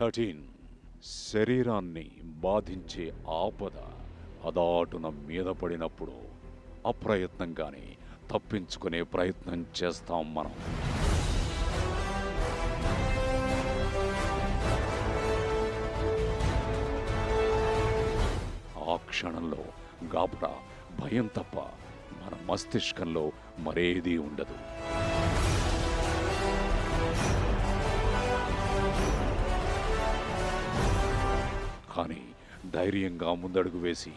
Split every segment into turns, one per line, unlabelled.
13 శరీరాన్ని బాధించే ఆపద అదాటున మీద పడినప్పుడు అప్రయత్నంగానే తప్పించుకునే ప్రయత్నం చేస్తాం మనం. ఆ క్షణంలో గాబరా, భయం తప్ప మన మస్తిష్కంలో మరేదీ ఉండదు. కానీ ధైర్యంగా ముందడుగు వేసి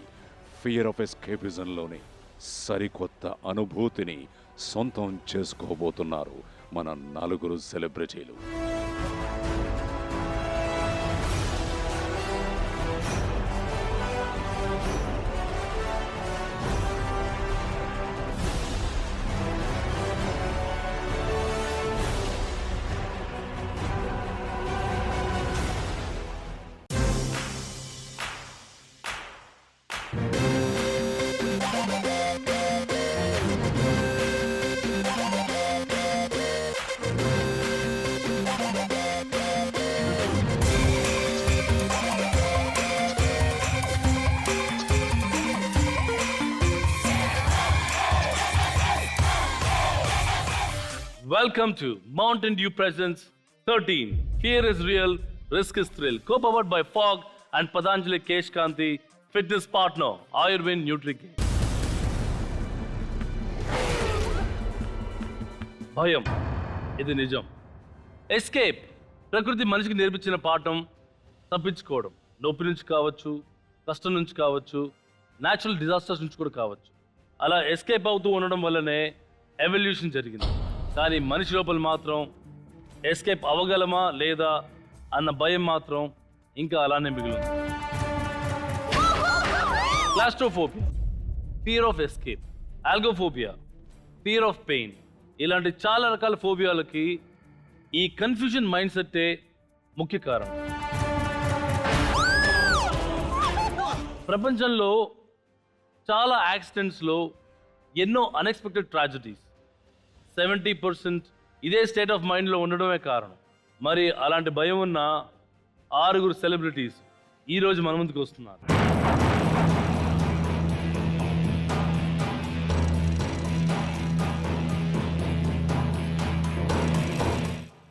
ఫియర్ ఆఫ్ ఎస్కేపిజంలోని సరికొత్త అనుభూతిని సొంతం చేసుకోబోతున్నారు మన నలుగురు సెలబ్రిటీలు.
Welcome to Mountain Dew Presents 13. Fear is real, risk is thrill. Co-powered by Fog and Patanjali Kesh Kanti, fitness partner, Ayurved NutriGate. భయం ఇది నిజం. ఎస్కేప్ ప్రకృతి మనిషికి నేర్పించిన పాఠం. తప్పించుకోవడం నొప్పి నుంచి కావచ్చు, కష్టం నుంచి కావచ్చు, న్యాచురల్ డిజాస్టర్స్ నుంచి కూడా కావచ్చు. అలా ఎస్కేప్ అవుతూ ఉండడం వల్లనే ఎవల్యూషన్ జరిగింది. కానీ మనిషి లోపల మాత్రం ఎస్కేప్ అవ్వగలమా లేదా అన్న భయం మాత్రం ఇంకా అలానే మిగిలింది. Claustrophobia, fear of escape, algophobia, fear of pain, ఇలాంటి చాలా రకాల ఫోబియాలకి ఈ కన్ఫ్యూజన్ మైండ్ సెట్టే ముఖ్య కారణం. ప్రపంచంలో చాలా యాక్సిడెంట్స్లో ఎన్నో అన్ఎక్స్పెక్టెడ్ ట్రాజడీస్, 70% ఇదే స్టేట్ ఆఫ్ మైండ్లో ఉండడమే కారణం. మరి అలాంటి భయం ఉన్న 6 సెలబ్రిటీస్ ఈరోజు మన ముందుకు వస్తున్నారు.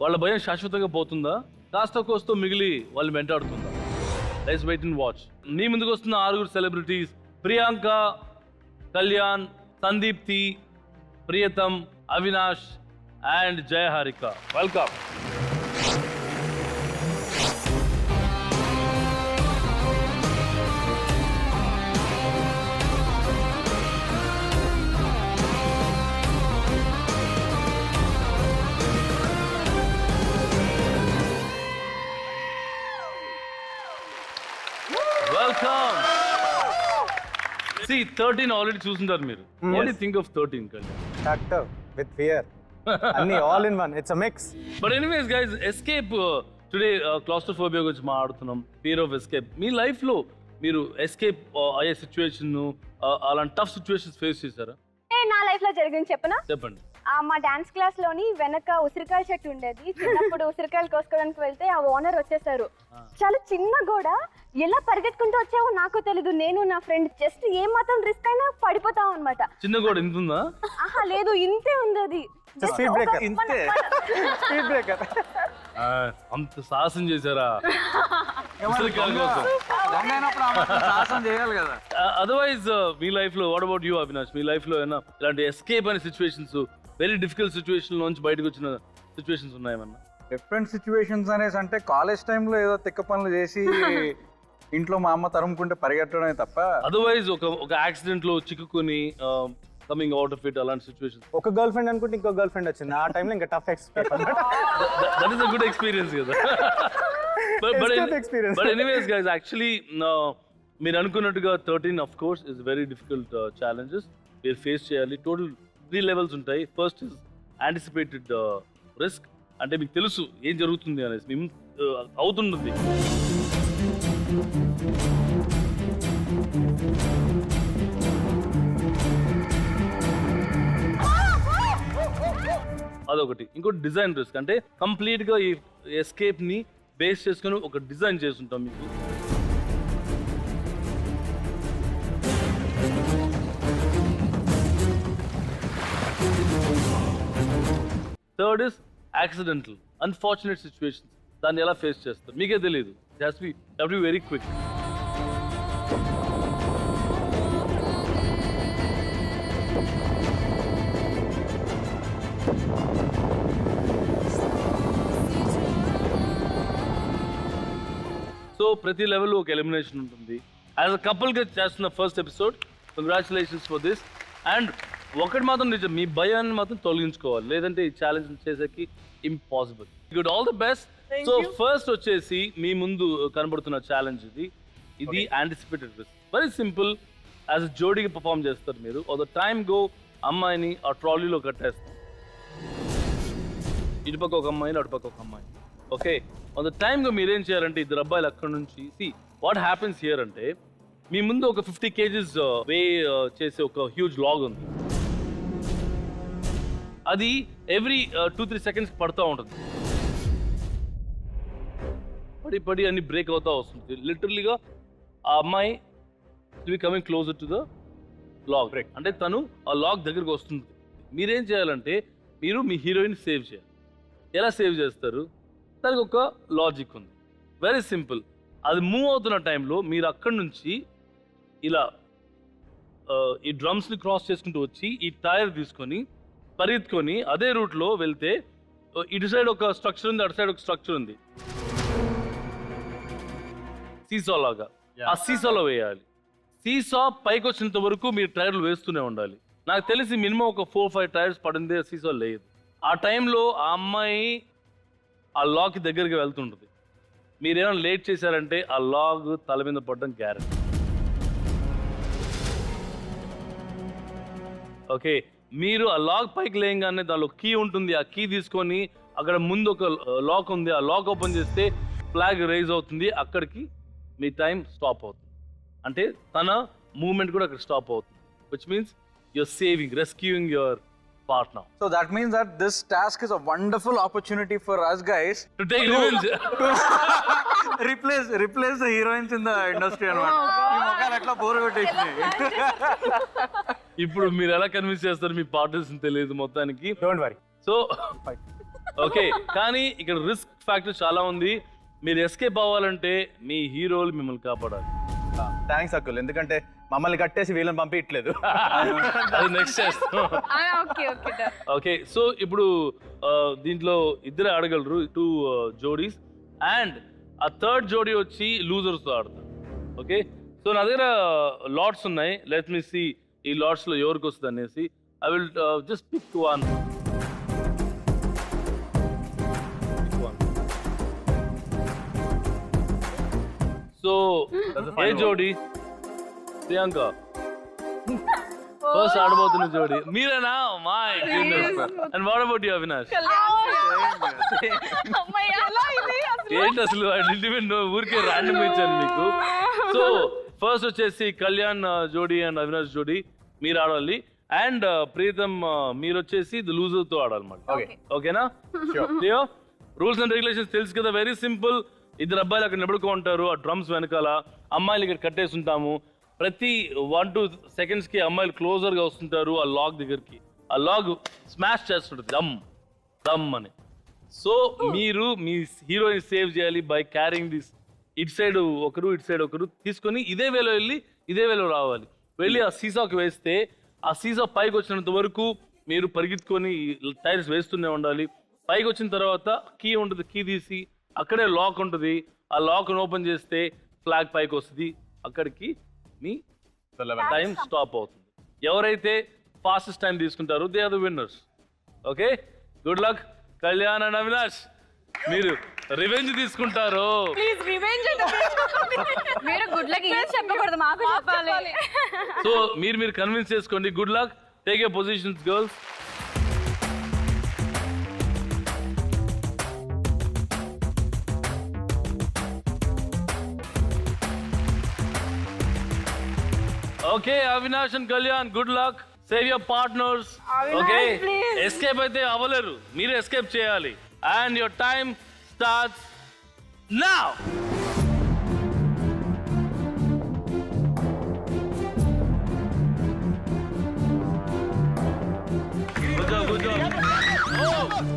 వాళ్ళ భయం శాశ్వతంగా పోతుందా, కాస్త కోస్తో మిగిలి వాళ్ళు వెంటాడుతుందా? Let's wait and watch. నీ ముందుకు వస్తున్న 6 celebrities: Priyanka, Kalyan, Sandeepthi, Priyatham, Avinash and Jay Harika. Welcome. Welcome. See, 13 already చూసుంటారు మీరు. What do you think of 13, Kalyan?
Factor with fear. అన్ని all in one. It's a mix.
But anyways, guys, escape today claustrophobia గురించి మాట్లాడుతున్నాం. Fear of escape. Me life లో మీరు escape అయ్యే situation, అలాంటి tough situations face చేశారా?
నా life లో జరిగింది చెప్పనా?
చెప్పండి.
మా డాన్స్ క్లాస్ లోని వెనక ఉసిరికాయల చెట్టు ఉండేది. చిన్నప్పుడు ఉసిరికాయలు కోసుకోవడానికి వెళ్తే ఆ ఓనర్ వచ్చేసారు. చాలా చిన్న గోడ, ఎలా పరిగెట్టుకుంటూ వచ్చావో నాకు తెలీదు. నేను నా ఫ్రెండ్ జస్ట్ ఏ మాత్రం రిస్క్ అయినా పడిపోతాం అనమాట.
చిన్న గోడ ఇంత ఉందా?
ఆహా లేదు, ఇంతే ఉంది అది.
అంత సాహసం చేశారా? అదర్వైజ్ మీ లైఫ్ లో what about you Avinash? Me life లో ఏమైనా ఇలాంటి ఎస్కేప్ అనే సిచ్యువేషన్స్, వెరీ డిఫికల్ట్ సిచ్యువేషన్ నుంచి బయటకు వచ్చిన సిచ్యువేషన్స్ ఉన్నాయేమన్నా?
డిఫరెంట్ సిచ్యువేషన్స్ అనేసి అంటే కాలేజ్ టైంలో ఏదో తిక్క పనులు చేసి ఇంట్లో మా అమ్మ తరుముకుంటే పరిగెట్టడమే తప్ప,
అదర్వైజ్ ఒక యాక్సిడెంట్ లో చిక్కుకొని కమింగ్ అవుట్ ఆఫ్ ఇట్, అలాంటి సిచ్యువేషన్.
ఒక గర్ల్ ఫ్రెండ్ అనుకుంటే ఇంకో గర్ల్ ఫ్రెండ్ వచ్చింది. ఆ టైంలో ఇంకా tough experience.
That is a good experience కదా. బట్ ఎనీవేస్ గైస్, యాక్చువల్లీ మీరు అనుకున్నట్టుగా 13 of course is very difficult challenges మీరు ఫేస్ చేయాలి. టోటల్ 3 లెవెల్స్ ఉంటాయి. ఫస్ట్ ఇస్ యాంటిసిపేటెడ్ రిస్క్, అంటే మీకు తెలుసు ఏం జరుగుతుంది అనేసి, మేము అవుతుంటుంది. అదొకటి. ఇంకోటి డిజైన్ రిస్క్, అంటే కంప్లీట్ గా ఈ ఎస్కేప్ ని బేస్ చేసుకొని ఒక డిజైన్ చేస్తుంటాం మీకు. Third is accidental unfortunate situations. దాన్ని ఎలా ఫేస్ చేస్తారు మీకే తెలియదు. It has to be very quick. So ప్రతి లెవెల్లో ఒక ఎలిమినేషన్ ఉంటుంది. యాజ్ అ కపుల్గా చేస్తున్న first episode, congratulations for this. And ఒకటి మాత్రం నిజం, మీ భయాన్ని మాత్రం తొలగించుకోవాలి, లేదంటే ఈ ఛాలెంజ్ చేసేకి impossible. Good, all the best. So first వచ్చేసి మీ ముందు కనబడుతున్న ఛాలెంజ్ ఇది anticipated risk. Very simple. As a జోడీగా పర్ఫామ్ చేస్తారు మీరు. ఆల్ ద టైమ్ గో అమ్మాయిని ఆ ట్రాలీలో కట్టేస్తాం. ఇటుపక్క ఒక అమ్మాయిని, అటుపక్క ఒక అమ్మాయి. ఓకే, ఆన్ ద టైమ్గా మీరేం చేయాలంటే ఇద్దరు అబ్బాయిలు అక్కడ నుంచి వాట్ హ్యాపెన్స్ హియర్ అంటే మీ ముందు ఒక 50 kgs వే చేసే ఒక హ్యూజ్ లాగ్ ఉంది. అది ఎవ్రీ 2-3 seconds పడుతూ ఉంటుంది. పడి అన్ని బ్రేక్ అవుతా వస్తుంది. లిటరలీగా ఆ అమ్మాయి to be coming closer to the log. అంటే తను ఆ లాగ్ దగ్గరికి వస్తుంది. మీరేం చేయాలంటే మీరు మీ హీరోయిన్ సేవ్ చేయాలి. ఎలా సేవ్ చేస్తారు? దానికి ఒక లాజిక్ ఉంది. Very simple. అది మూవ్ అవుతున్న టైంలో మీరు అక్కడి నుంచి ఇలా ఈ డ్రమ్స్ని క్రాస్ చేసుకుంటూ వచ్చి ఈ టైర్ తీసుకొని పరిగెత్తుకొని అదే రూట్లో వెళ్తే ఇటు సైడ్ ఒక స్ట్రక్చర్ ఉంది, అటు సైడ్ ఒక స్ట్రక్చర్ ఉంది, సీసా లాగా. ఆ సీసాలో వేయాలి. సీసా పైకి వచ్చినంత వరకు మీరు టైర్లు వేస్తూనే ఉండాలి. నాకు తెలిసి మినిమం ఒక 4-5 టైర్స్ పడిందే సీసా లేదు. ఆ టైంలో ఆ అమ్మాయి ఆ లాగ్ దగ్గరికి వెళ్తుంటుంది. మీరేమైనా లేట్ చేశారంటే ఆ లాగ్ తల మీద పడడం గ్యారెంటీ. ఓకే, మీరు ఆ లాగ్ పైకి లేయంగానే దానిలో కీ ఉంటుంది. ఆ కీ తీసుకొని అక్కడ ముందు ఒక లాక్ ఉంది, ఆ లాక్ ఓపెన్ చేస్తే ఫ్లాగ్ రైజ్ అవుతుంది. అక్కడికి మీ టైం స్టాప్ అవుతుంది. అంటే తన మూవ్మెంట్ కూడా అక్కడ స్టాప్ అవుతుంది. Which means you're saving, rescuing your partner.
So that means that this task is a wonderful opportunity for us guys
To take revenge.
replace the heroines in the industry అన్నమాట. ఈ మొఖాలు ఎట్లా bore కొట్టేసినాయి.
ఇప్పుడు మీరు ఎలా convince చేస్తారు మీ partners తెలియదు మొత్తానికి.
Don't worry.
సో ఓకే, కానీ ఇక్కడ రిస్క్ ఫ్యాక్టర్ చాలా ఉంది. మీరు ఎస్కేప్ అవ్వాలంటే మీ హీరోలు మిమ్మల్ని కాపాడాలి.
థ్యాంక్స్ అక్కుల్, ఎందుకంటే మమ్మల్ని కట్టేసి వీళ్ళని పంపించట్లేదు.
అది నెక్స్ట్ చేస్తాం. ఓకే, సో ఇప్పుడు దీంట్లో ఇద్దరే ఆడగలరు, 2 జోడీస్. అండ్ ఆ థర్డ్ జోడీ వచ్చి లూజర్స్తో ఆడతారు. ఓకే, సో నా దగ్గర లాట్స్ ఉన్నాయి. లెట్ మీ సీ ఈ లాట్స్లో ఎవరికి వస్తుంది అనేసి. I will just pick one. So ఏ జోడీ? ప్రియాంక ఫస్ట్ ఆడబోతున్న జోడీ మీరేనా? My goodness. And what about you Avinash? ఏంటి అసలు ఊరికే ర్యాండమ్ ఇచ్చాను మీకు. సో ఫస్ట్ వచ్చేసి కళ్యాణ్ జోడీ అండ్ అవినాష్ జోడీ మీరు ఆడాలి. అండ్ ప్రీతం మీరు వచ్చేసి ది లూజర్ తో ఆడాలన్నమాట. ఓకేనా? రూల్స్ అండ్ రెగ్యులేషన్స్ తెలుసు కదా. Very simple. ఇద్దరు అబ్బాయిలు అక్కడ నిలబడుకో ఉంటారు ఆ డ్రమ్స్ వెనకాల. అమ్మాయిలు ఇక్కడ కట్టేసి ఉంటాము. ప్రతి 1-2 seconds అమ్మాయిలు క్లోజర్గా వస్తుంటారు ఆ లాగ్ దగ్గరికి. ఆ లాగ్ స్మాష్ చేస్తుంటుంది దమ్ దమ్ అని. సో మీరు మీ హీరోని సేవ్ చేయాలి బై క్యారింగ్ దిస్. ఇటు సైడ్ ఒకరు, ఇటు సైడ్ ఒకరు తీసుకొని ఇదే వేలో వెళ్ళి ఇదే వేలో రావాలి. వెళ్ళి ఆ సీసాకి వేస్తే ఆ సీసా పైకి వచ్చినంత వరకు మీరు పరిగెత్తుకొని టైర్స్ వేస్తూనే ఉండాలి. పైకి వచ్చిన తర్వాత కీ ఉంటుంది, కీ తీసి అక్కడే లాక్ ఉంటుంది. ఆ లాక్ను ఓపెన్ చేస్తే ఫ్లాగ్ పైకి వస్తుంది. అక్కడికి మీ టైం స్టాప్ అవుతుంది. ఎవరైతే ఫాస్టెస్ట్ టైం తీసుకుంటారో they are the winners. Okay, good luck Kalyan and Avinash. మీరు రివెంజ్ తీసుకుంటారు.
మీరు గుడ్ లక్ ఏం చెప్పకూడదు, మాకు చెప్పాలి.
సో మీరు కన్విన్స్ చేసుకోండి. Good luck. Take your positions girls. Okay, Avinash and Kalyan good luck. Save your partners. Okay, escape అయితే అవ్వలేరు, మీరు ఎస్కేప్ చేయాలి. And your time starts now. Good job, good job. Oh.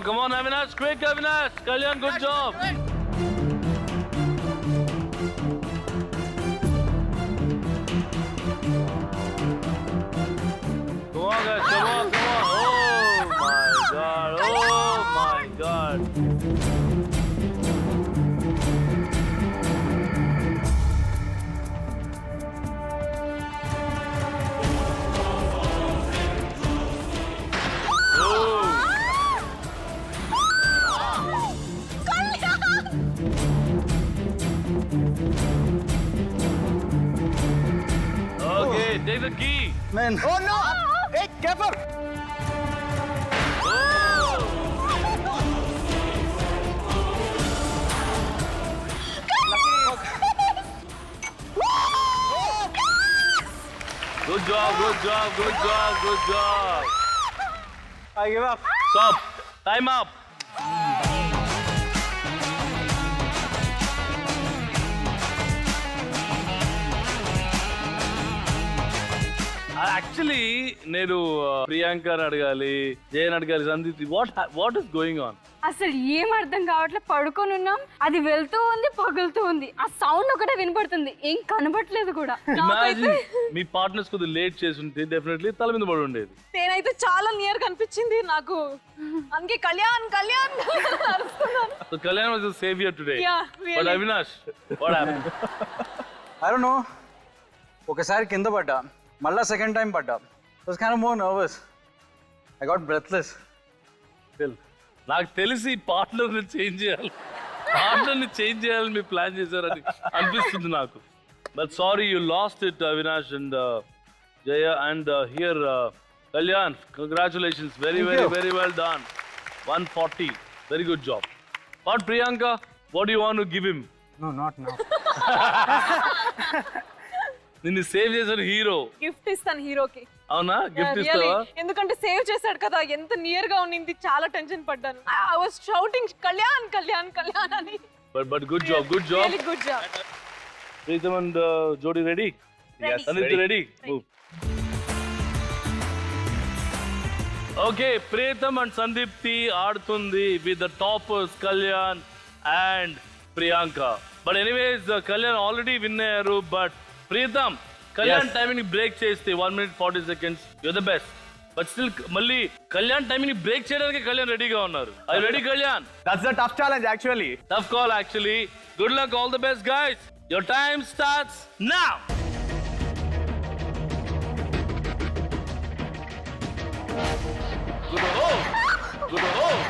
Come on, Avinash, quick, Avinash. Kalyan, good job. Come on, guys, come on, come on. Oh my God. Okay, take the key.
Man.
Oh no! Hey, Kefir!
Good job, good job, good job, good job.
I give up.
Stop. Time up. Actually నేను ప్రియాంకని అడగాలి, జయన్ అడగాలి, Sandeep what is going on?
అసలు ఏం అర్థం కావట్లేదు. పడుకొని ఉన్నాం, అది వెళ్తూ ఉంది, పగులుతూ ఉంది. ఆ సౌండ్ ఒకటే వినపడుతుంది, ఏం కనబట్లేదు కూడా.
ఇమాజిన్ మీ పార్ట్నర్స్ కొద్దిగా లేట్ చేస్తుంటే డెఫినెట్లీ తల మీద పడి ఉండేది.
నేనైతే చాలా నియర్ కనిపించింది నాకు, అందుకే Kalyan Kalyan అరుస్తున్నాను.
So Kalyan was the savior today.
Yeah,
But
really.
Avinash, what happened?
I don't know. ఒకసారి కింద పడ్డా, మళ్ళా సెకండ్ టైం పడ్డా. Was kind of more nervous. I got breathless.
నాకు తెలిసి పార్ట్నర్ని చేంజ్ చేయాలని మీరు ప్లాన్ చేశారని అనిపిస్తుంది నాకు. But sorry you lost it Avinash and Jaya and here Kalyan, congratulations, very very very well done. 140, very good job. But Priyanka, what you want to give him?
No not now.
నిన్ను save చేసిన hero.
Gift ఇస్తాను హీరోకి.
అవునా? Gift
Really.
ఇస్తావా?
ఎందుకంటే save చేశాడు కదా, ఎంత నియర్ గా ఉన్నింది, చాలా టెన్షన్ పడ్డాను. I was shouting Kalyan Kalyan Kalyan అని.
But good job, good job.
Really good job.
Pritham and Jodi ready?
Ready.
Sandeep, ready? Move. Okay, Pritham and Sandeepti ఆడుతుంది with the toppers Kalyan and Priyanka. But anyways, Kalyan already win అయ్యారు. But Pritham, Kalyan timing break చేస్తే 1 minute 40 seconds, you're the best. But still మళ్ళీ Kalyan timing break చేయడానికి కళ్యాణ్ రెడీగా ఉన్నారు. Are you ready, Kalyan?
That's the tough challenge actually.
Tough call actually. Good luck, all the best, guys. Your time starts now. Good hole. Good hole.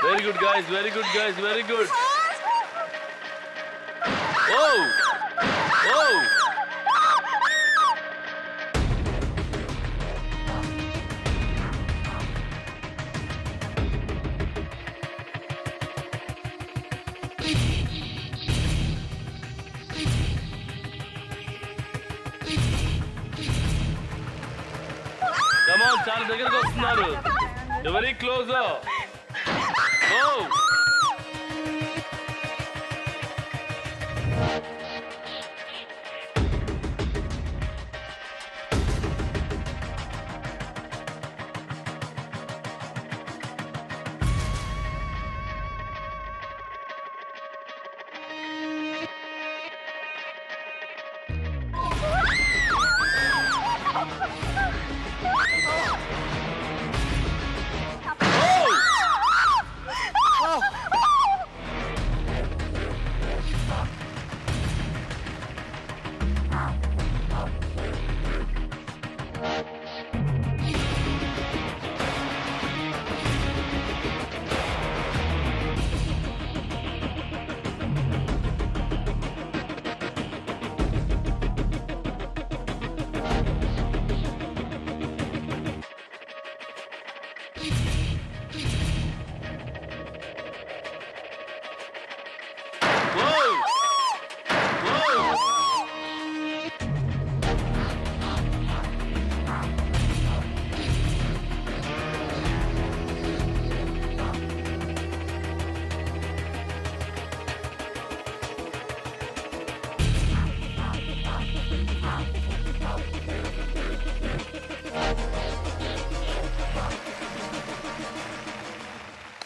Very good, guys. Very good, guys. Very good. Whoa! Whoa! Come on, చాలా దగ్గరకు వస్తున్నారు. You're very closer. Go!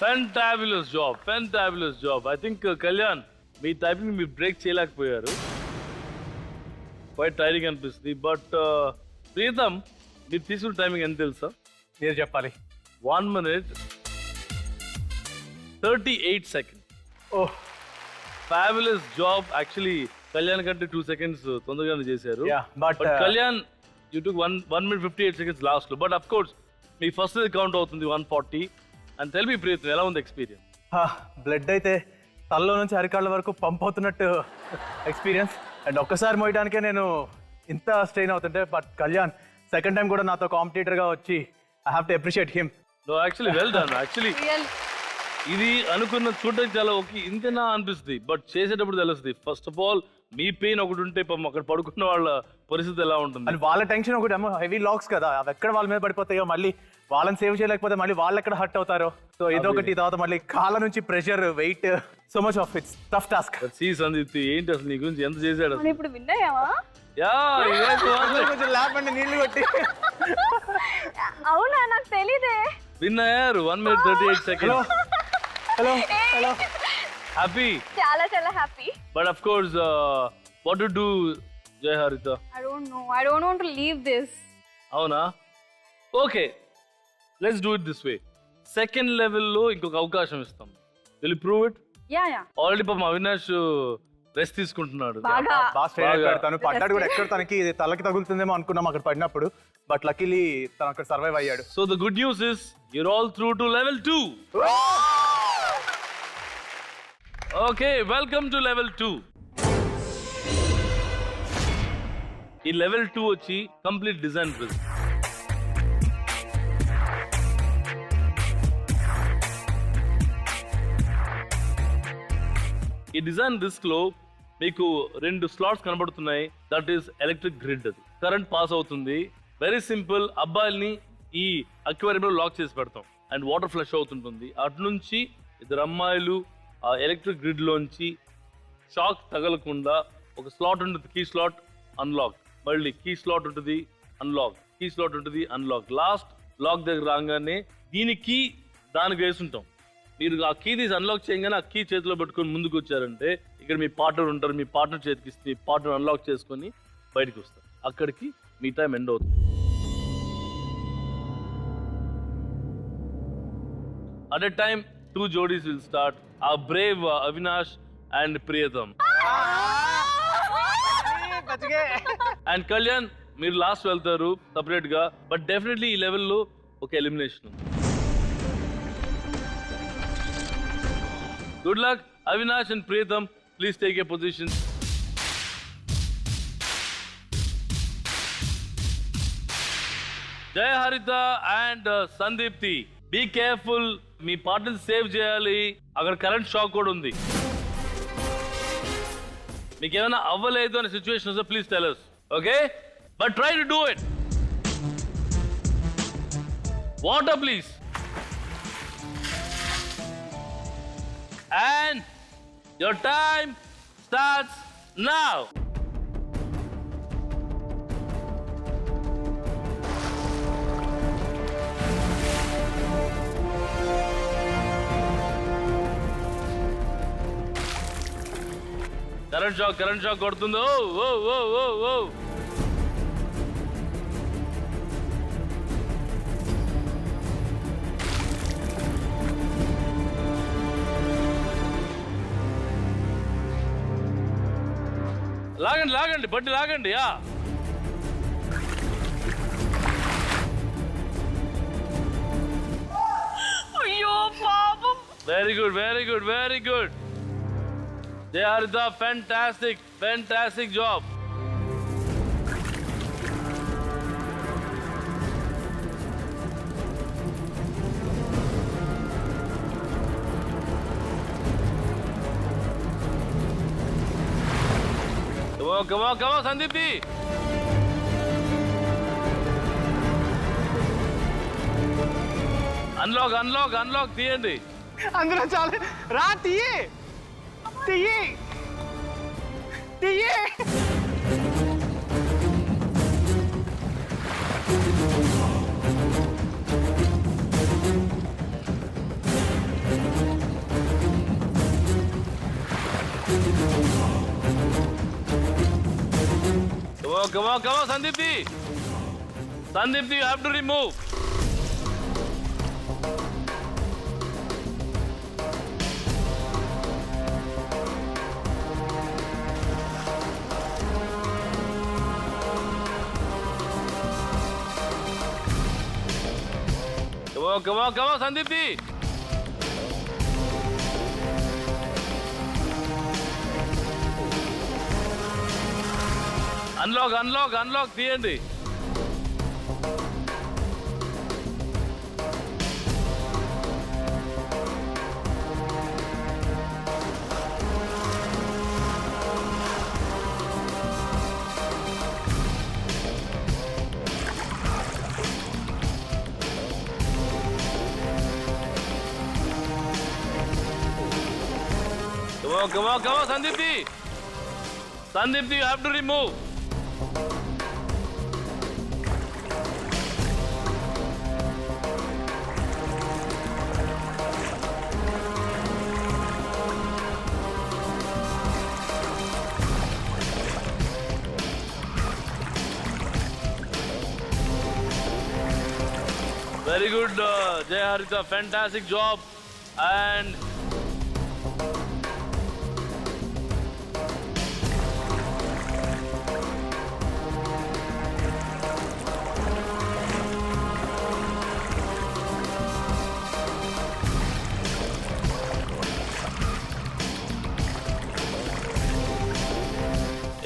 Fantabulous job. I think Kalyan me typing మీరు break చేయలేకపోయారు. Quiet tiring అనిపిస్తుంది. But Pritam మీరు తీసుకున్న timing ఎంత తెలుసా?
మీరు చెప్పాలి.
1 minute 38 seconds.
Oh,
fabulous job. Actually Kalyan కంటే 2 seconds తొందరగానే చేశారు.
yeah, but
Kalyan you took 1 minute 58 seconds last లో. బట్ అఫ్ కోర్స్ మీ ఫస్ట్ కౌంట్ అవుతుంది 140. అండ్ టెల్ మీ ప్రీతం ఎలా ఉంది ఎక్స్పీరియన్స్?
బ్లడ్ అయితే తలలో నుంచి అరికాళ్ళ వరకు పంప్ అవుతున్నట్టు ఎక్స్పీరియన్స్. అండ్ ఒక్కసారి మోయడానికే నేను ఇంత స్ట్రెయిన్ అవుతుంటే, బట్ కళ్యాణ్ సెకండ్ టైం కూడా నాతో కాంపిటీటర్గా వచ్చి I have to appreciate him.
No actually well done. Actually ఇది అనుకున్న చూడడానికి చాలా ఓకే ఇంతేనా అనిపిస్తుంది, బట్ చేసేటప్పుడు తెలుస్తుంది. First of all me pain ఒకటి ఉంటే పాపం అక్కడ పడుకున్న వాళ్ళ పరిస్థితి ఎలా ఉంటుంది.
అండ్ వాళ్ళ టెన్షన్ ఒకటి, హెవీ లాక్స్ కదా, అవి ఎక్కడ వాళ్ళ మీద పడిపోతాయో, మళ్ళీ వాళ్ళని సేవ్ చేయలేకపోతే మళ్ళీ వాళ్ళు ఎక్కడ హర్ట్ అవుతారో. సో ఇదొకటి, తర్వాత మళ్ళీ కాళ్ళ నుంచి pressure, weight, so much of it's tough task.
See Sandeepthi ఏంటి అసలు నీ గురించి ఎంత చేశాడు
మనం
అసలు?
ఇప్పుడు విన్నాయావా?
కొంచెం లేపండి, నీళ్లు కొట్టి.
అవునా, నాకు తెలీదే.
విన్ అయ్యారు 1 minute 38 seconds.
Hello hello
happy.
చాలా చాలా happy.
But of course what to do Jaya Haritha?
I don't want to leave this.
అవునా? Okay, let's do it this way. Second లెవెల్లో ఇంకొక అవకాశం ఇస్తాం. Will prove it?
Ya
already పాపం Avinash rest తీసుకుంటున్నాడు.
బాగా
బాగా స్ట్రైట్ పెడతాను. పడ్డాడు కూడా, ఎక్కడ తనకి ఇది తలకి తగులుతుందేమో అనుకున్నాం అక్కడ పడినప్పుడు, బట్ లక్కీలీ తను అక్కడ సర్వైవ్ అయ్యాడు.
So the good news is you're all through to level 2. Okay, welcome to level 2. ఈ లెవెల్ 2 వచ్చి కంప్లీట్ డిజైన్ ప్రిజ్. ఈ డిజైన్ రిస్క్ లో మీకు 2 స్లాట్స్ కనబడుతున్నాయి. That is electric grid. అది కరెంట్ పాస్ అవుతుంది. Very simple. అబ్బాయిల్ని ఈ అక్వేరియంలో లాక్ చేసి పెడతాం అండ్ వాటర్ ఫ్లష్ అవుతుంటుంది. అటు నుంచి 2 అమ్మాయిలు ఆ ఎలక్ట్రిక్ గ్రిడ్ లోంచి షాక్ తగలకుండా ఒక స్లాట్ ఉంటుంది, కీ స్లాట్, అన్లాక్, మళ్ళీ కీ స్లాట్ ఉంటుంది, అన్లాక్, కీ స్లాట్ ఉంటుంది, అన్లాక్. లాస్ట్ లాక్ దగ్గర రాగానే దీనికి దానికి వేసుంటాం. మీరు ఆ కీ తీసి అన్లాక్ చేయగానే ఆ కీ చేతిలో పెట్టుకొని ముందుకు వచ్చారంటే ఇక్కడ మీ పార్ట్నర్ ఉంటారు. మీ పార్ట్నర్ చేతికి ఇస్తే మీ పార్ట్నర్ అన్లాక్ చేసుకొని బయటకు వస్తారు. అక్కడికి మీ టైం ఎండ్ అవుతుంది. అట్ ఎ టైమ్ 2 జోడీస్ విల్ స్టార్ట్. ఆ brave Avinash and Priyatham. And Kalyan మీరు లాస్ట్ వెళ్తారు సపరేట్ గా. బట్ డెఫినెట్లీ ఈ లెవెల్లో ఒక ఎలిమినేషన్ ఉంది. Good luck Avinash and Priyatham. Please take a position. Jaya Haritha and Sandeepthi, be careful. మీ పార్ట్నర్ సేవ్ చేయాలి. అక్కడ కరెంట్ షాక్ కూడా ఉంది. మీకు ఏమైనా అవ్వలేదు అనే సిచ్యువేషన్ వస్తే please tell us. Okay, but try to do it. Water please. And your time starts now. Current shock కొడుతుంది. ఓ ఓ ఓ ఓ ఓ. లాగండి బండి లాగండి.
అయ్యో పాపం.
Very good. They are the fantastic job. Come on, Sandeepti. Unlock, తీయండి.
అందులో చాలా రా, తీయి.
Come on, Sandipti. Sandipti, you have to remove. Come on, Sandipti. Unlock, తీయండి. Come on, Sandipti. Sandipti, you have to remove. Very good, Jay Haritha, fantastic job. And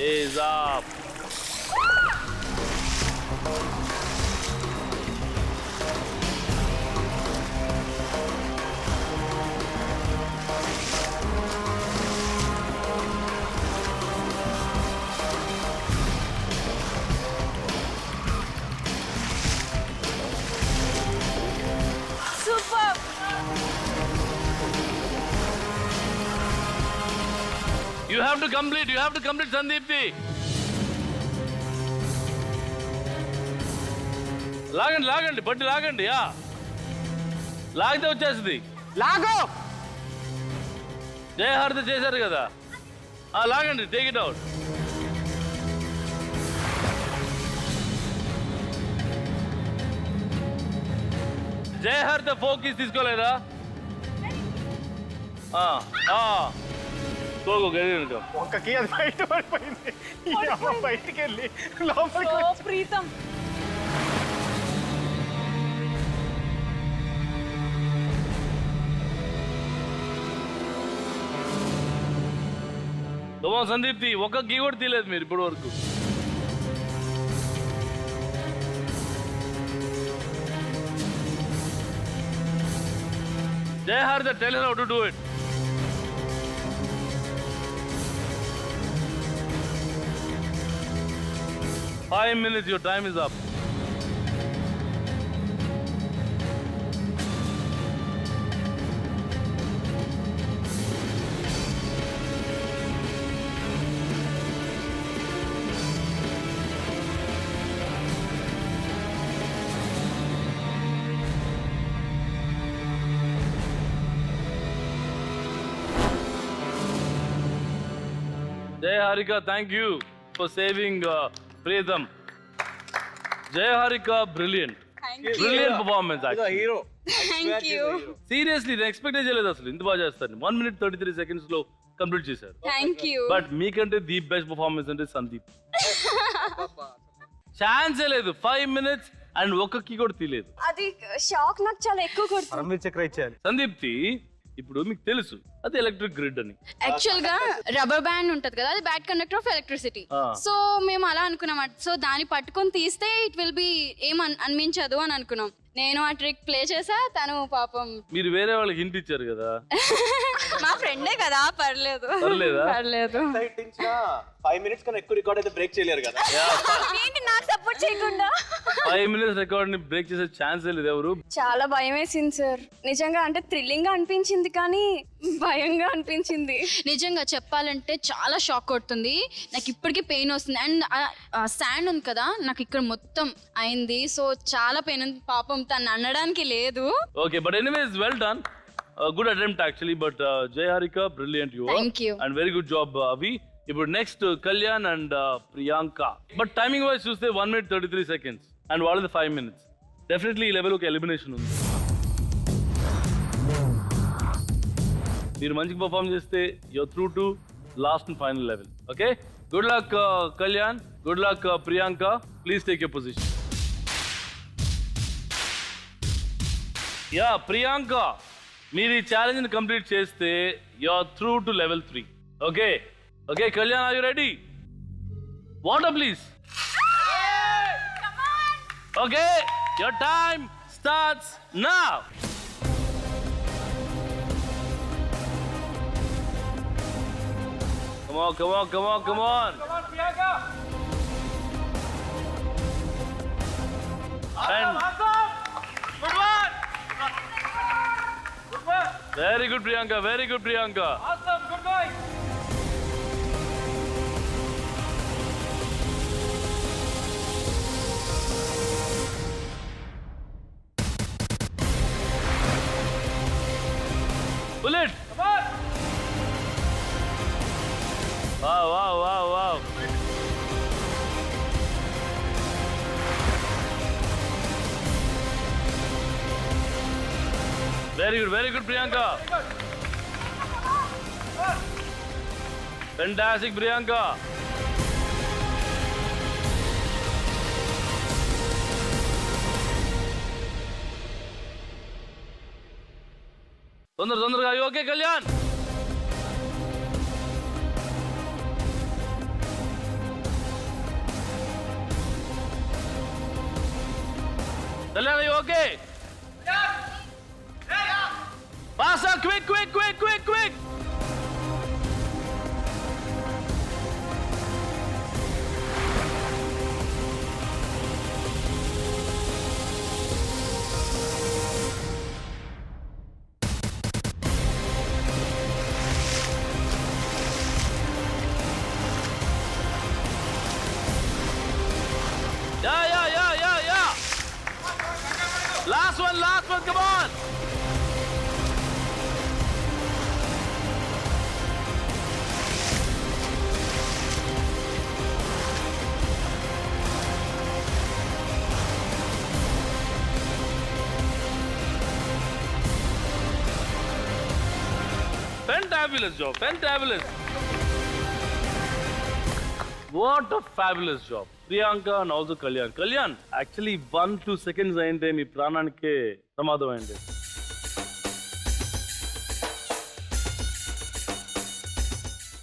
is up.
Super.
You have to complete, Sandipti. లాగండి బట్టి లాగండి. లాగితే వచ్చేస్తుంది.
లాగో.
జయ హారతి చేశారు కదా, లాగండి, టేక్ ఇట్ అవుట్. జయ హారతి ఫోకస్ తీసుకోలేదా?
ఒక్కకి అది బయట పడిపోయింది. ఈ అమ్మ బయటికి వెళ్ళి లోపలికి
So ప్రీతం.
సందీప్తి, ఒక్క కీ కూడా తీయలేదు మీరు ఇప్పటి వరకు. జయ హారతి, tell her how to do it. Five minutes, your time is up. Jay Harika, thank you for saving Pritham. Jay Harika, brilliant.
Thank you.
Brilliant performance, actually.
Hero.
Thank you.
Seriously, నేను expect చేయలేదు అసలు ఇంత బాగా చేస్తాను. 1 minute 33 seconds లో complete చేశారు.
Thank you.
But మీకంటే the best performance అంటే సందీప్. ఛాన్సే లేదు. 5 minutes అండ్ ఒక్క కీ కూడా తీయలేదు.
అది షాక్ నాకు చాలా ఎక్కువ కొడుతుంది.
పరమవీర్ చక్ర ఇచ్చేయాలి.
సందీప్తి, ఇప్పుడు మీకు తెలుసు అది ఎలక్ట్రిక్ గ్రిడ్ అని.
యాక్చువల్ గా రబ్బర్ బ్యాండ్ ఉంటది కదా, అది bad conductor of electricity. So మేము అలా అనుకున్నాం. సో దాన్ని పట్టుకొని తీస్తే ఇట్ విల్ బి ఏం అనిపించదు అని అనుకున్నాం. నేను ఆ ట్రిక్ ప్లే చేసా, తను పాపం.
మీరు వేరే వాళ్ళకి హింట్ ఇచ్చారు కదా.
మా ఫ్రెండే కదా, పర్లేదు.
పర్లేదా?
పర్లేదు.
5 minutes కన్నా ఎక్కువ రికార్డ్ అయితే బ్రేక్ చేయలేరు కదా.
ఏంటి నాకు సపోర్ట్ చేయకుండా?
5 minutes రికార్డ్ ని బ్రేక్ చేసే ఛాన్స్ లేదు ఎవరు.
చాలా భయం వేసింది సార్. నిజంగా అంటే థ్రిల్లింగ్ గా అనిపించింది కానీ భయంగా అనిపించింది.
నిజంగా చెప్పాలంటే చాలా షాక్ కొడుతుంది. నాకు ఇప్పటికీ పెయిన్ వస్తుంది. అండ్ శాండ్ ఉంది కదా, నాకు ఇక్కడ మొత్తం అయింది. సో చాలా పెయిన్ ఉంది. పాపం తను అనడానికి లేదు.
Okay, but anyways well done. Good attempt actually, but Jaya Harika brilliant you
Thank you.
And very good job అవి. ఇప్పుడు next Kalyan and Priyanka. But timing wise చూస్తే 1 minute 33 seconds అండ్ వాళ్ళది 5 minutes. డెఫినెట్లీ ఈ లెవెల్ ఒక ఎలిమినేషన్ ఉంది. మీరు మంచిగా పర్ఫామ్ చేస్తే you're through to last and final level. Okay, good luck Kalyan, good luck Priyanka. Please take your position. Yeah Priyanka, మీరు ఈ ఛాలెంజ్ కంప్లీట్ చేస్తే you're through to level 3. Okay okay Kalyan, are you ready? Water please. Okay, your time starts now. Come on, come on, come on, come on. Come on, Priyanka. Good one. Good one. Very good, Priyanka. Very good, Priyanka. Awesome. Good boy. Bullet. Come on. Wow, wow, wow, wow. Very good, Priyanka. Fantastic, Priyanka. తొందరగా. Okay Kalyan. Kalyan, are you okay? Yeah. Faster, quick. Yeah. Last one, come on. Fantabulous job, fantabulous. What a fabulous job. Priyanka and also Kalyan. Kalyan, actually 1-2 seconds అయింటే మీ ప్రాణానికే ప్రమాదం అయింది.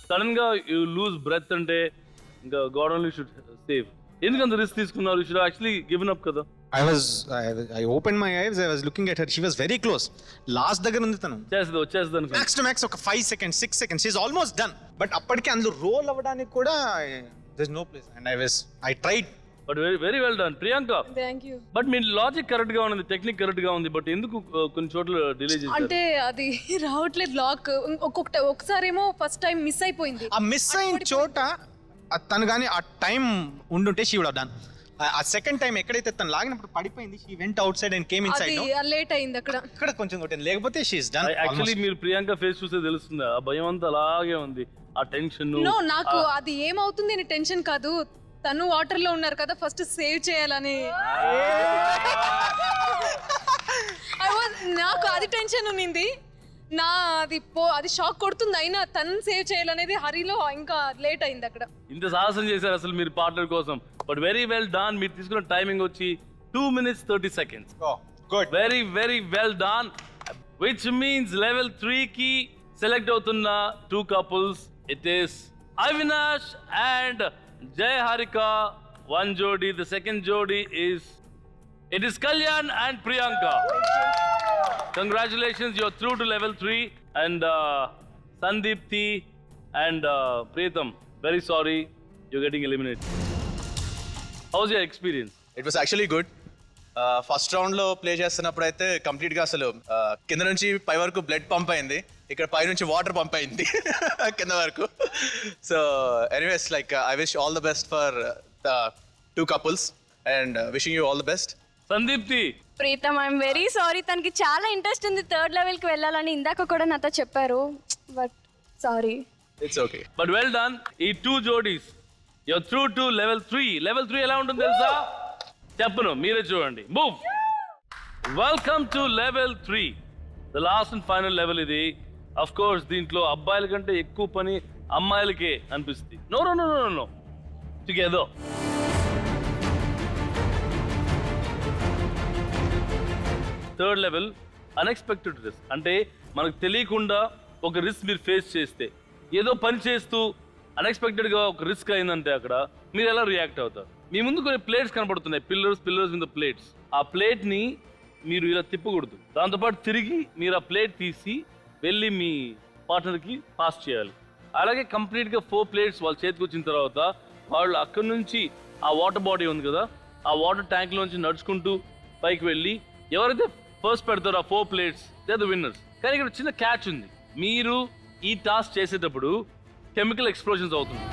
Sudden గా you lose breath అంటే ఇంకా God only should save. ఎందుకంత risk తీసుకున్నారు? You should actually given up కదా.
I opened my eyes, I was looking at her. She was very close. Last దగ్గర ఉంది తను.
వచ్చేస్తుంది
Max to max ఒక 5 seconds, 6 seconds. She's almost done. But అప్పటికే అందులో రోల్ అవ్వడానికి కూడా there's no place. And I tried.
But very well done Priyanka.
Thank you.
But me logic correct గా ఉంది, టెక్నిక్ కరెక్ట్ గా ఉంది, బట్ ఎందుకు కొన్ని చోట్ల డిలే చేశారు?
అంటే అది రావట్లేదు లాక్. ఒకసారేమో ఫస్ట్ టైం మిస్ అయిపోయింది.
ఆ మిస్ అయిన చోట తను కానీ ఆ టైం ఉండుంటే షీ వుడ్ హావ్ డన్. ఆ సెకండ్ టైం ఎక్కడైతే తను లాగినప్పుడు పడిపోయింది, she went out side and came in side.
అది లేట్ అయింది అక్కడ
కొంచెం కొట్టింది, లేకపోతే షీ ఇస్ డన్.
యాక్చువల్లీ మీరు ప్రియాంక ఫేస్ చూస్తే తెలుస్తుంది, ఆ భయం అంతా అలాగే ఉంది, ఆ టెన్షన్.
నాకు అది ఏమవుతుంది అని టెన్షన్ కాదు, తను వాటర్ లో ఉన్నారు కదా, ఫస్ట్ సేవ్ చేయాలని నాకు అది టెన్షన్ ఉన్నింది. అది షాక్ కొడుతుంది, అయినా తను సేవ్ చేయాలనేది హరిలో ఇంకా లేట్ అయింది అక్కడ.
ఇంత సాహసం చేశారు అసలు మీరు పార్ట్నర్ కోసం, బట్ వెరీ వెల్ డన్. మీరు తీసుకున్న టైమింగ్ వచ్చి 2 minutes 30 seconds.
Good,
very well done. Which means level 3 కి సెలెక్ట్ అవుతున్న 2 couples. It is Avinash and Jaya Harika, 1 జోడీ. ద సెకండ్ జోడీ it is Kalyan and Priyanka. Congratulations, you're through to level 3. And Sandeepti and Pritham, very sorry, you're getting eliminated. How's your experience?
It was actually good. First round లో play చేస్తున్నప్పుడు అయితే complete గా అసలు కింద నుంచి పై వరకు blood pump అయింది, ఇక్కడ పై నుంచి వాటర్ పంప్ అయింది కింద వరకు. So anyways like I wish all the best for the 2 couples and wishing you all the best.
Sandeepti,
Preetham I'm very sorry, తనకి చాలా ఇంట్రెస్ట్ ఉంది థర్డ్ లెవెల్కి వెళ్ళాలని ఇందాక కూడా నాతో చెప్పారు, but sorry.
It's okay.
But well done. ఈ 2 జోడీస్ you're through to level 3. Level 3 ఎలా ఉంటుంది తెలుసా? చెప్పను, మీరే చూడండి. Move. Welcome to level 3, the last and final level ఇది. అఫ్ కోర్స్ దీంట్లో అబ్బాయిల కంటే ఎక్కువ పని అమ్మాయిలకే అనిపిస్తుంది. No no no no no together. Third level unexpected risk. అంటే మనకు తెలియకుండా ఒక రిస్క్ మీరు ఫేస్ చేస్తే, ఏదో పని చేస్తూ అన్ఎక్స్పెక్టెడ్గా ఒక రిస్క్ అయిందంటే అక్కడ మీరు ఎలా రియాక్ట్ అవుతారు? మీ ముందు కొన్ని ప్లేట్స్ కనపడుతున్నాయి, పిల్లర్స్ విత్ ప్లేట్స్. ఆ ప్లేట్ని మీరు ఇలా తిప్పకూడదు, దాంతోపాటు తిరిగి మీరు ఆ ప్లేట్ తీసి వెళ్ళి మీ పార్ట్నర్కి పాస్ చేయాలి. అలాగే కంప్లీట్గా 4 ప్లేట్స్ వాళ్ళ చేతికి వచ్చిన తర్వాత వాళ్ళు అక్కడి నుంచి ఆ వాటర్ బాడీ ఉంది కదా, ఆ వాటర్ ట్యాంక్లోంచి నడుచుకుంటూ పైకి వెళ్ళి ఎవరైతే ఫస్ట్ పెడతారో ఆ 4 ప్లేట్స్ దే ద విన్నర్స్. కానీ ఇక్కడ చిన్న క్యాచ్ ఉంది. మీరు ఈ టాస్క్ చేసేటప్పుడు కెమికల్ ఎక్స్ప్లోజన్స్ అవుతుంది.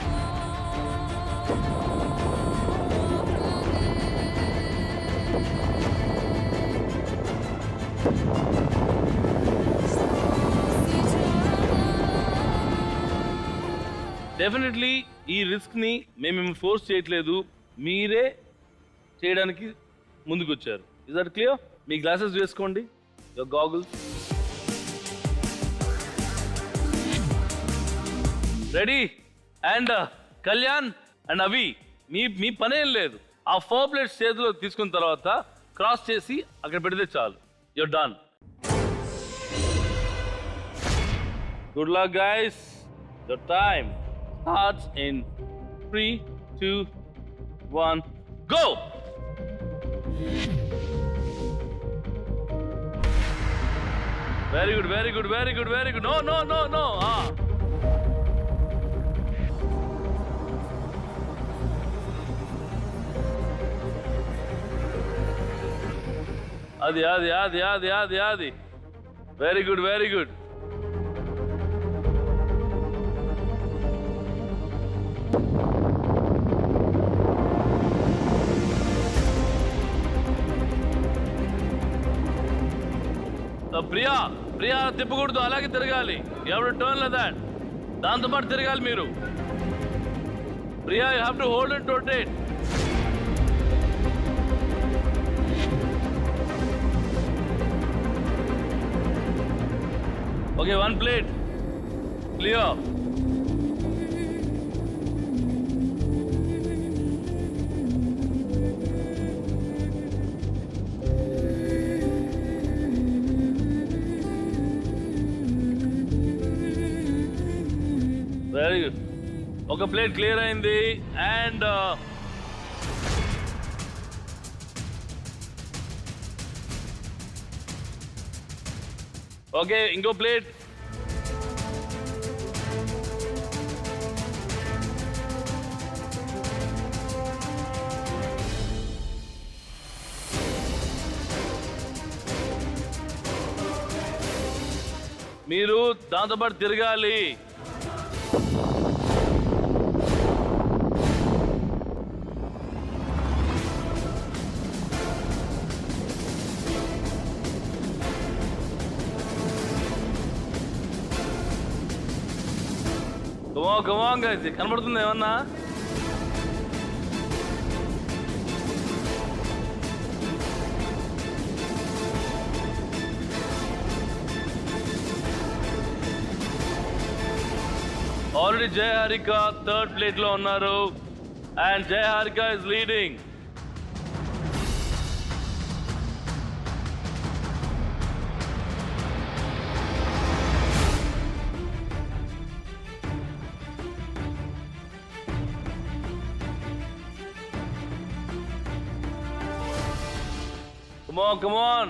డెఫినెట్లీ ఈ రిస్క్ని మేము ఫోర్స్ చేయట్లేదు, మీరే చేయడానికి ముందుకు వచ్చారు. Is that clear? మీ గ్లాసెస్ వేసుకోండి, your goggles. Ready? And Kalyan and అవి మీ పనేం లేదు. ఆ 4 ప్లేట్స్ చేతిలో తీసుకున్న తర్వాత క్రాస్ చేసి అక్కడ పెడితే చాలు, your done. Good luck guys. Your time starts in 3, 2, 1, go! Very good, very good, very good, very good. No, no, no, no. Adi. Very good, very good. Priya తిప్పకూడదు, అలాగే తిరగాలి. ఎవరు టర్న్ లైక్ దాంతో పాటు తిరగాలి మీరు. Priya you have to hold and rotate. Okay, 1 plate clear. Very good. ఒక plate clear అయింది. అండ్ ఓకే, ఇంకో ప్లేట్. మీరు దాంతోపాటు తిరగాలి. Come on guys, కనబడుతుంది ఏమన్నా? ఆల్రెడీ జయ హారిక 3rd ప్లేట్ లో ఉన్నారు and Jaya Harika is leading. Come on.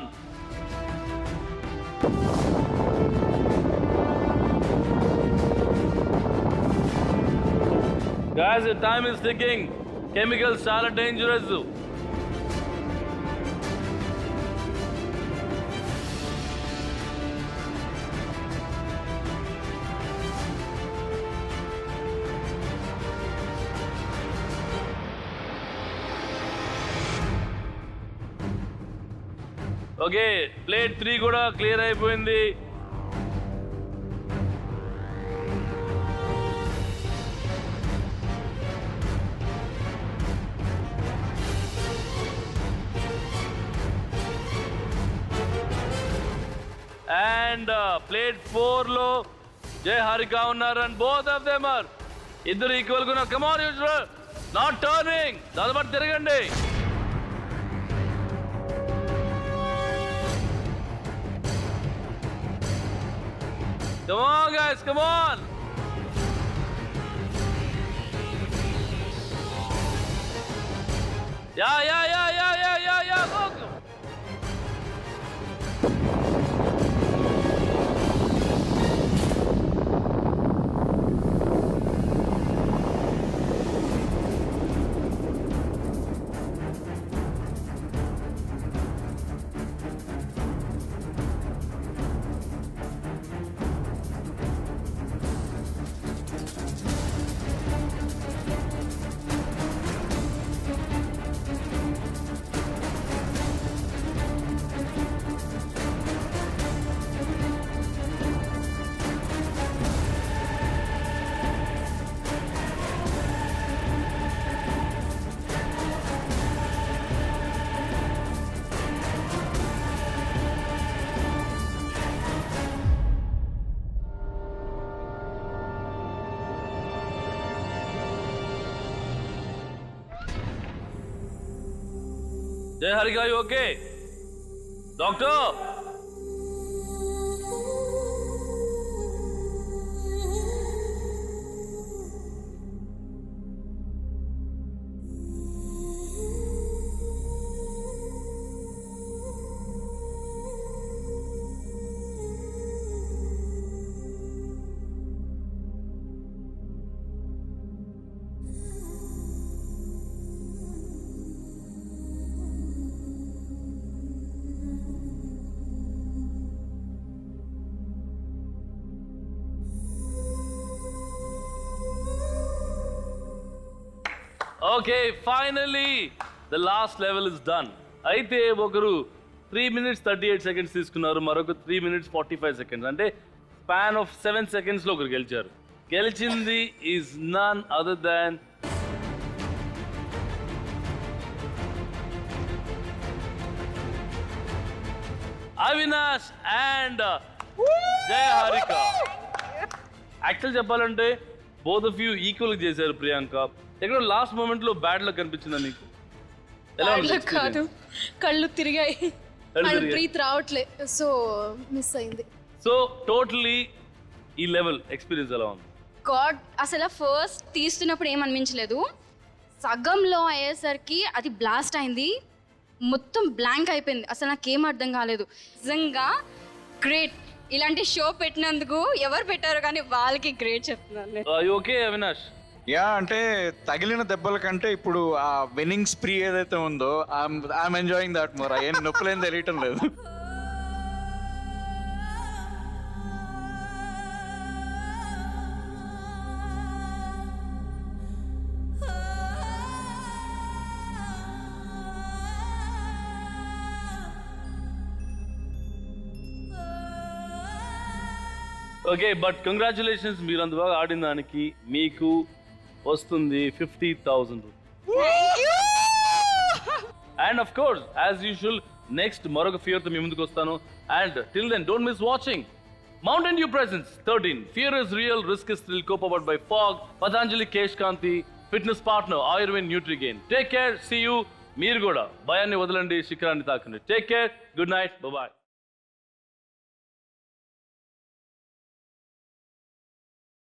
Guys, the time is ticking. Chemicals are dangerous. Okay, plate 3 కూడా క్లియర్ అయిపోయింది. అండ్ ప్లేట్ 4 లో జయ హారిక ఉన్నారు and both of them are ఇద్దరు ఈక్వల్ గా. Come on user, not turning, దాని బట్టి తిరగండి. Come on guys, come on. Yeah, go. Jay Harika, are you okay? Doctor? Okay, finally the last level is done. అయితే ఒకరు 3 minutes 38 seconds తీసుకున్నారు, మరొక 3 minutes 45 seconds. అంటే స్పాన్ ఆఫ్ 7 seconds లో ఒకరు గెలిచారు. గెలిచింది is none other than Avinash and Jaya Harika. Actual చెప్పాలంటే బోత్ ఆఫ్ యూ ఈక్వల్ చేశారు. ప్రియాంక, ఎక్కడ లాస్ట్ మూమెంట్ లో బ్యాడ్ లక్ కనిపించిందా నీకు?
కాదు, కళ్ళు తిరిగాయి, బ్రీత్ రావట్లే, సో మిస్ అయింది.
సో టోటలీ ఈ లెవెల్ ఎక్స్పీరియన్స్ ఎలా ఉంది?
గాడ్, అసలు ఫస్ట్ తీస్తున్నప్పుడు ఏమనిపించలేదు, సగంలో అయ్యేసరికి అది బ్లాస్ట్ అయింది, మొత్తం బ్లాంక్ అయిపోయింది, అసలు నాకేం అర్థం కాలేదు. నిజంగా గ్రేట్. ఇలాంటి షో పెట్టినందుకు ఎవరు పెట్టారో కానీ వాళ్ళకి గ్రేట్ చెప్తున్నాను.
ఓకే అవినాష్?
యా, అంటే తగిలిన దెబ్బల కంటే ఇప్పుడు ఆ విన్నింగ్ స్ప్రీ ఏదైతే ఉందో ఐఎమ్ ఎంజాయింగ్ దట్ మోర్. ఏం నొప్పులేం తెలియటం లేదు.
ఓకే, బట్ కంగ్రాచులేషన్స్, మీరు అంత బాగా ఆడిన దానికి మీకు వస్తుంది 50,000 rupees. And of course as usual next మరొక ఫియర్ తో మీ ముందుకు వస్తాను. And till then don't miss watching Mountain Dew Presents 13 Fear is Real, Risk is Thrill, co-powered by Fog, Patanjali Kesh Kanti, fitness partner Ayurved Nutrigain. Take care, see you. మీరు కూడా భయాన్ని వదలండి, శిఖరాన్ని తాకండి. Take care, good night, bye bye.